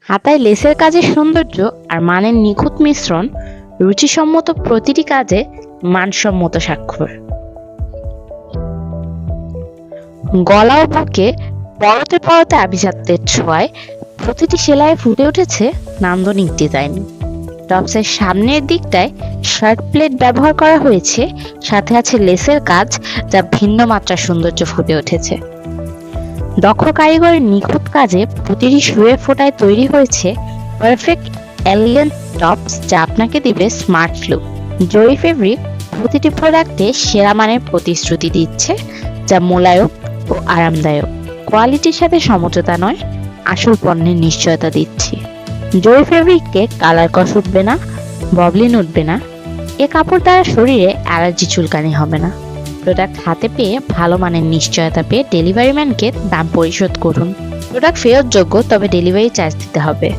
হাতায় লেসের কাজের সৌন্দর্য আর মানের নিখুঁত মিশ্রণ, রুচিসম্মত প্রতিটি কাজে মানসম্মত স্বাক্ষর। গলা ও বুকে পরতে পরতে আভিজাত্যের ছোঁয়ায় প্রতিটি সেলাইয়ে ফুটে উঠেছে নান্দনিক ডিজাইন। টপসের সামনের দিকটায় শার্ট প্লেট ব্যবহার করা হয়েছে, সাথে আছে লেসের কাজ, যা ভিন্ন মাত্রার সৌন্দর্য ফুটে উঠেছে। দক্ষ কারিগরের নিখুঁত কাজে প্রতিটি শুয়ে ফোটায় তৈরি হয়েছে পারফেক্ট এলিগেন্ট টপস, যা আপনাকে দিবে স্মার্ট লুক। জরি ফেব্রিক প্রতিটি প্রোডাক্টে সেরা মানের প্রতিশ্রুতি দিচ্ছে, যা মোলায়েম ও আরামদায়ক। কোয়ালিটির সাথে সমঝোতা নয়, আসল পণ্যের নিশ্চয়তা দিচ্ছি। জরি ফেব্রিককে কালার কস উঠবে না, ববলিন উঠবে না। এ কাপড় দ্বারা শরীরে অ্যালার্জি চুলকানি হবে না। প্রোডাক্ট হাতে পেয়ে ভালো মানের নিশ্চয়তা পেয়ে ডেলিভারি ম্যানকে দাম পরিশোধ করুন। প্রোডাক্ট ফেরতযোগ্য, তবে ডেলিভারি চার্জ দিতে হবে।